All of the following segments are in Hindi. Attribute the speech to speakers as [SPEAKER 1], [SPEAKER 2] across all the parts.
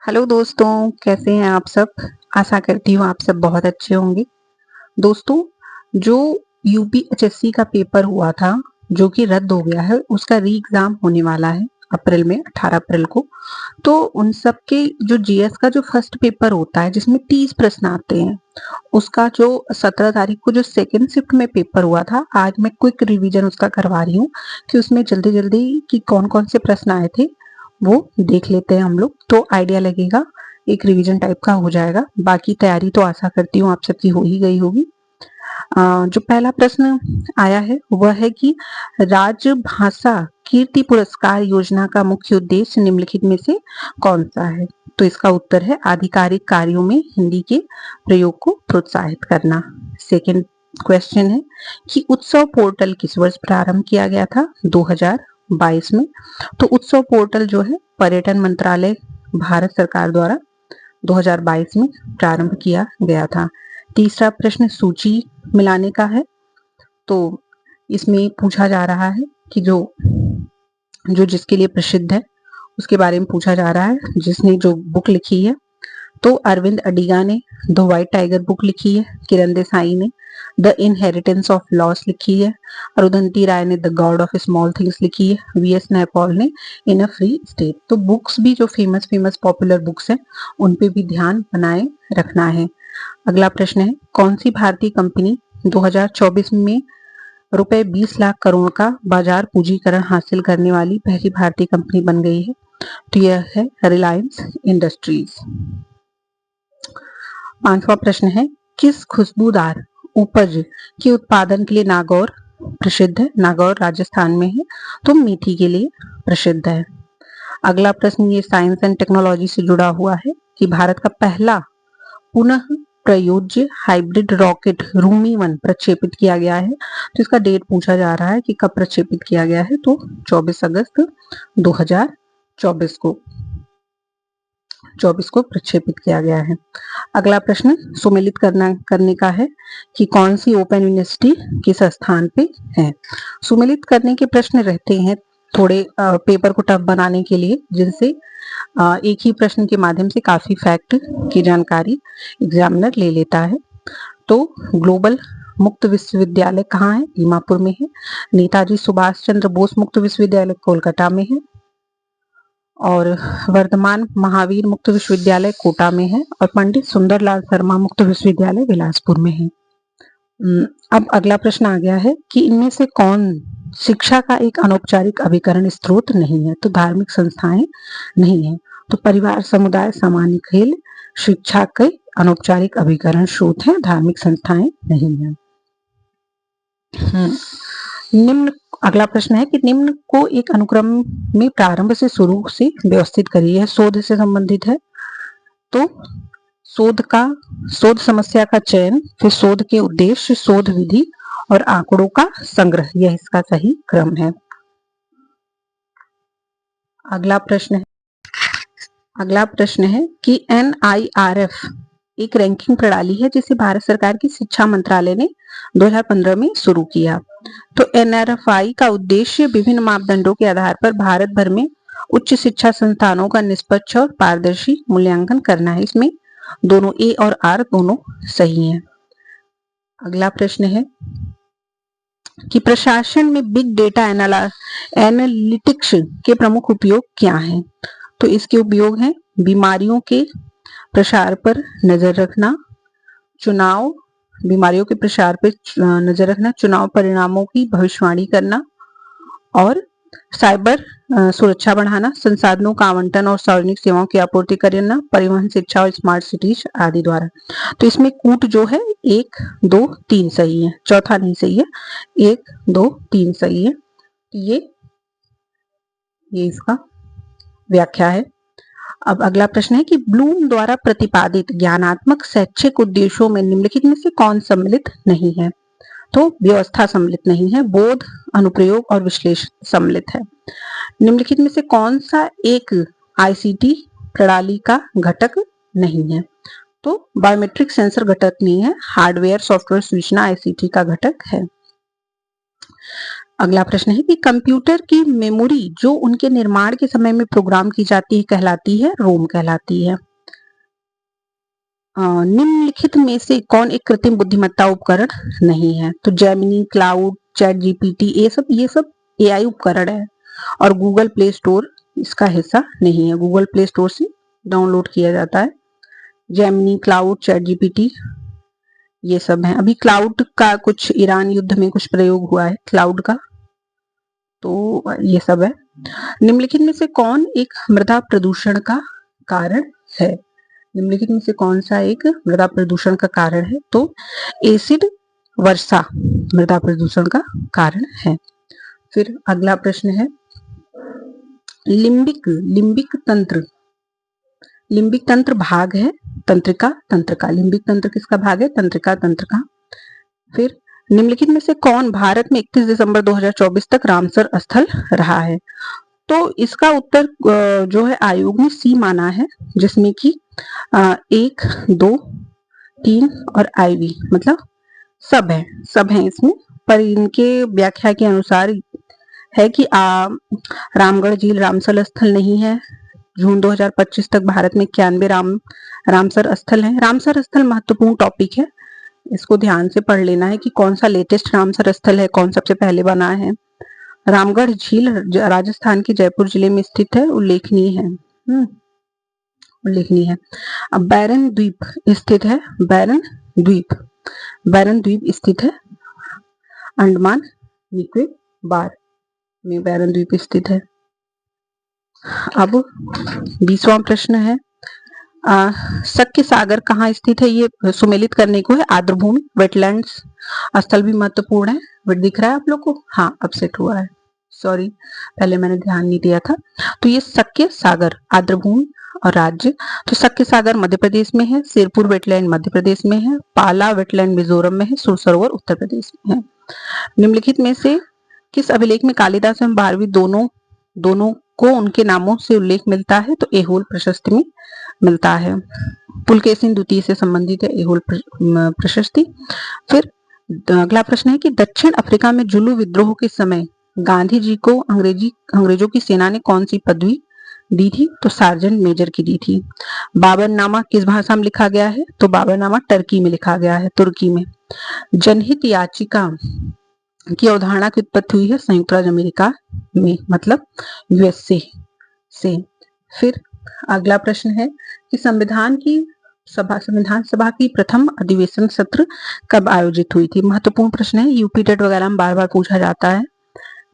[SPEAKER 1] हेलो दोस्तों, कैसे हैं आप सब? आशा करती हूँ आप सब बहुत अच्छे होंगे। दोस्तों, जो यूपीएचएससी का पेपर हुआ था, जो कि रद्द हो गया है, उसका री एग्जाम होने वाला है अप्रैल में, 18 अप्रैल को। तो उन सब के जो जीएस का जो फर्स्ट पेपर होता है, जिसमें 30 प्रश्न आते हैं, उसका जो 17 तारीख को जो सेकेंड शिफ्ट में पेपर हुआ था, आज मैं क्विक रिवीजन उसका करवा रही हूँ कि उसमें जल्दी जल्दी कि कौन कौन से प्रश्न आए थे वो देख लेते हैं हम लोग, तो आइडिया लगेगा, एक रिवीजन टाइप का हो जाएगा। बाकी तैयारी तो आशा करती हूँ आप सबकी हो ही गई होगी। जो पहला प्रश्न आया है वह है कि राजभाषा कीर्ति पुरस्कार योजना का मुख्य उद्देश्य निम्नलिखित में से कौन सा है? तो इसका उत्तर है आधिकारिक कार्यों में हिंदी के प्रयोग को प्रोत्साहित करना। सेकंड क्वेश्चन है कि उत्सव पोर्टल किस वर्ष प्रारंभ किया गया था? 2022 में। तो उत्सव पोर्टल जो है पर्यटन मंत्रालय भारत सरकार द्वारा 2022 में प्रारंभ किया गया था। तीसरा प्रश्न सूची मिलाने का है। तो इसमें पूछा जा रहा है कि जो जो जिसके लिए प्रसिद्ध है उसके बारे में पूछा जा रहा है, जिसने जो बुक लिखी है। तो अरविंद अडिगा ने द व्हाइट टाइगर बुक लिखी है, किरण देसाई ने द इनहेरिटेंस ऑफ लॉस लिखी है, अरुंधति राय ने the God of small things लिखी है, वीएस नैपॉल ने इन अ फ्री स्टेट। तो बुक्स भी जो फेमस फेमस पॉपुलर बुक्स हैं उन पे भी ध्यान बनाए रखना है। अगला प्रश्न है कौन सी भारतीय कंपनी 2024 में रुपए 20 लाख करोड़ का बाजार पूंजीकरण हासिल करने वाली पहली भारतीय कंपनी बन गई है? तो यह है रिलायंस इंडस्ट्रीज। पांचवा प्रश्न है किस खुशबूदार उपज के उत्पादन के लिए नागौर प्रसिद्ध है? नागौर राजस्थान में है, तो मेथी के लिए प्रसिद्ध है। अगला प्रश्न ये साइंस एंड टेक्नोलॉजी से जुड़ा हुआ है कि भारत का पहला पुनः प्रयोज्य हाइब्रिड रॉकेट रूमी 1 प्रक्षेपित किया गया है। तो इसका डेट पूछा जा रहा है कि कब प्रक्षेपित किया गया है, तो 24 अगस्त 2024 को प्रक्षेपित किया गया है। अगला प्रश्न सुमेलित करने का है कि कौन सी ओपन यूनिवर्सिटी किस स्थान पे है। सुमेलित करने के प्रश्न रहते हैं थोड़े पेपर को टफ बनाने के लिए, जिनसे एक ही प्रश्न के माध्यम से काफी फैक्ट की जानकारी एग्जामिनर ले लेता है। तो ग्लोबल मुक्त विश्वविद्यालय कहाँ है? दीमापुर में है। नेताजी सुभाष चंद्र बोस मुक्त विश्वविद्यालय कोलकाता में है, और वर्धमान महावीर मुक्त विश्वविद्यालय कोटा में है, और पंडित सुंदरलाल शर्मा मुक्त विश्वविद्यालय बिलासपुर में है। अब अगला प्रश्न आ गया है कि इनमें से कौन शिक्षा का एक अनौपचारिक अभिकरण स्रोत नहीं है? तो धार्मिक संस्थाएं नहीं है। तो परिवार, समुदाय, सामान्य खेल शिक्षा के अनौपचारिक अभिकरण स्रोत है, धार्मिक संस्थाएं नहीं है। निम्न अगला प्रश्न है कि निम्न को एक अनुक्रम में प्रारंभ से शुरू से व्यवस्थित करिए। शोध से संबंधित है, तो शोध समस्या का चयन, फिर शोध के उद्देश्य, शोध विधि और आंकड़ों का संग्रह, यह इसका सही क्रम है। अगला प्रश्न है कि NIRF एक रैंकिंग प्रणाली है जिसे भारत सरकार की शिक्षा मंत्रालय ने 2015 में शुरू किया। तो NRFI का उद्देश्य विभिन्न मापदंडों के आधार पर भारत भर में उच्च शिक्षा संस्थानों का निष्पक्ष और पारदर्शी मूल्यांकन करना है। इसमें दोनों ए और आर दोनों सही हैं। अगला प्रश्न है कि प्रशासन में बिग डेटा एनालिटिक्स के प्रमुख उपयोग क्या हैं? तो इसके उपयोग हैं बीमारियों के प्रसार पर नजर रखना, बीमारियों के प्रसार पर नजर रखना, चुनाव परिणामों की भविष्यवाणी करना, और साइबर सुरक्षा बढ़ाना, संसाधनों का आवंटन और सार्वजनिक सेवाओं की आपूर्ति करना, परिवहन, शिक्षा और स्मार्ट सिटीज आदि द्वारा। तो इसमें कूट जो है 1, 2, 3 सही है, चौथा नहीं सही है। 1, 2, 3 सही है। ये इसका व्याख्या है। अब अगला प्रश्न है कि ब्लूम द्वारा प्रतिपादित ज्ञानात्मक शैक्षिक उद्देश्यों में निम्नलिखित में से कौन सम्मिलित नहीं है? तो व्यवस्था सम्मिलित नहीं है, बोध, अनुप्रयोग और विश्लेषण सम्मिलित है। निम्नलिखित में से कौन सा एक आईसीटी प्रणाली का घटक नहीं है? तो बायोमेट्रिक सेंसर घटक नहीं है, हार्डवेयर सॉफ्टवेयर सूचना आईसीटी का घटक है। अगला प्रश्न है कि कंप्यूटर की मेमोरी जो उनके निर्माण के समय में प्रोग्राम की जाती है कहलाती है रोम कहलाती है। निम्नलिखित में से कौन एक कृत्रिम बुद्धिमत्ता उपकरण नहीं है? तो जेमिनी, क्लाउड, चैट जीपीटी, ये सब एआई उपकरण है और गूगल प्ले स्टोर इसका हिस्सा नहीं है। गूगल प्ले स्टोर से डाउनलोड किया जाता है। जेमिनी, क्लाउड, चैट जीपीटी ये सब है। अभी क्लाउड का कुछ ईरान युद्ध में कुछ प्रयोग हुआ है क्लाउड का, तो ये सब है। निम्नलिखित में से कौन एक मृदा प्रदूषण का कारण है? निम्नलिखित में से कौन सा एक मृदा प्रदूषण का कारण है? तो एसिड वर्षा मृदा प्रदूषण का कारण है। फिर अगला प्रश्न है लिम्बिक तंत्र भाग है तंत्रिका तंत्र का। लिम्बिक तंत्र किसका भाग है? तंत्रिका तंत्र का। फिर निम्नलिखित में से कौन भारत में 31 दिसंबर 2024 तक रामसर स्थल रहा है? तो इसका उत्तर जो है आयोग ने सी माना है, जिसमें कि 1, 2, 3 और IV मतलब सब है इसमें, पर इनके व्याख्या के अनुसार है कि रामगढ़ झील रामसर स्थल नहीं है। जून 2025 तक भारत में 91 रामसर स्थल है। रामसर स्थल महत्वपूर्ण टॉपिक है, इसको ध्यान से पढ़ लेना है कि कौन सा लेटेस्ट रामसर स्थल है, कौन सबसे पहले बना है। रामगढ़ झील राजस्थान के जयपुर जिले में स्थित है, उल्लेखनीय है। अब बैरन द्वीप स्थित है। बैरन द्वीप स्थित है अंडमान निकोबार में। बैरन द्वीप स्थित है। अब 20वां प्रश्न है शक्य सागर कहाँ स्थित है? ये सुमेलित करने को है। आर्द्रभूमि, वेटलैंड्स स्थल भी महत्वपूर्ण है। वेट दिख रहा है आप लोग को? हाँ, अब सेट हुआ है, सॉरी पहले मैंने ध्यान नहीं दिया था। तो ये शक्य सागर आर्द्रभूमि और राज्य, तो शक्य सागर मध्य प्रदेश में है, सिरपुर वेटलैंड मध्य प्रदेश में है, पाला वेटलैंड मिजोरम में है, सुरसरोवर उत्तर प्रदेश में है। निम्नलिखित में से किस अभिलेख में कालिदास एवं भारवी दोनों को उनके नामों से उल्लेख मिलता है? तो ऐहोल प्रशस्ति में मिलता है। पुलकेशिन द्वितीय से संबंधित है ऐहोल प्रशस्ति। फिर अगला प्रश्न है कि दक्षिण अफ्रीका में जुलू विद्रोह के समय गांधी जी को अंग्रेजों की सेना ने कौन सी पदवी दी थी? तो सार्जेंट मेजर की दी थी। बाबरनामा किस भाषा में लिखा गया है? तो बाबरनामा टर्की में लिखा गया है, तुर्की में। जनहित याचिका की अवधारणा की उत्पत्ति हुई है संयुक्त राज्य अमेरिका में, मतलब USA से। फिर अगला प्रश्न है कि संविधान सभा की प्रथम अधिवेशन सत्र कब आयोजित हुई थी? महत्वपूर्ण प्रश्न है, यूपी टेट वगैरह में बार बार पूछा जाता है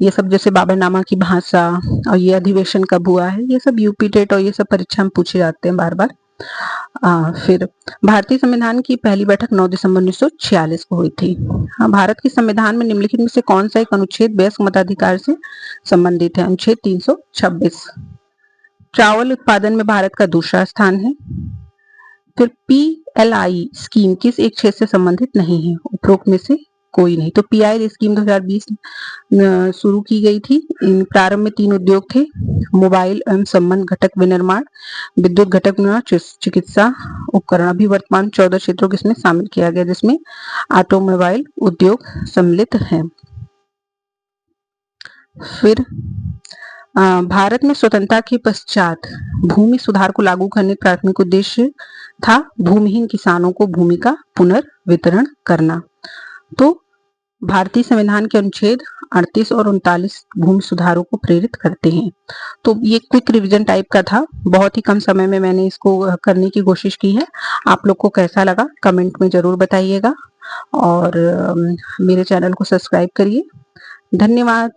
[SPEAKER 1] ये सब, जैसे बाबरनामा की भाषा और ये अधिवेशन कब हुआ है, ये सब यूपी टेट और ये सब परीक्षा में पूछे जाते हैं बार बार। फिर भारतीय संविधान की पहली बैठक 9 दिसंबर 1946 को हुई थी। हाँ, भारत के संविधान में निम्नलिखित में से कौन सा एक अनुच्छेद वयस्क मताधिकार से संबंधित है? अनुच्छेद 326। चावल उत्पादन में भारत का दूसरा स्थान है। फिर PLI स्कीम किस एक क्षेत्र से संबंधित नहीं है? उपरोक्त में से कोई नहीं। तो PI स्कीम 2020 शुरू की गई थी। प्रारंभ में 3 उद्योग थे, मोबाइल एवं संबंध घटक विनिर्माण, विद्युत घटक निर्माण, चिकित्सा उपकरण। अभी वर्तमान 14 क्षेत्रों को इसमें शामिल किया गया, जिसमें ऑटोमोबाइल उद्योग सम्मिलित है। फिर भारत में स्वतंत्रता के पश्चात भूमि सुधार को लागू करने का प्राथमिक उद्देश्य था भूमिहीन किसानों को भूमि का पुनर्वितरण करना। तो भारतीय संविधान के अनुच्छेद 38 और 39 भूमि सुधारों को प्रेरित करते हैं। तो ये क्विक रिवीजन टाइप का था, बहुत ही कम समय में मैंने इसको करने की कोशिश की है। आप लोग को कैसा लगा कमेंट में जरूर बताइएगा और मेरे चैनल को सब्सक्राइब करिए। धन्यवाद।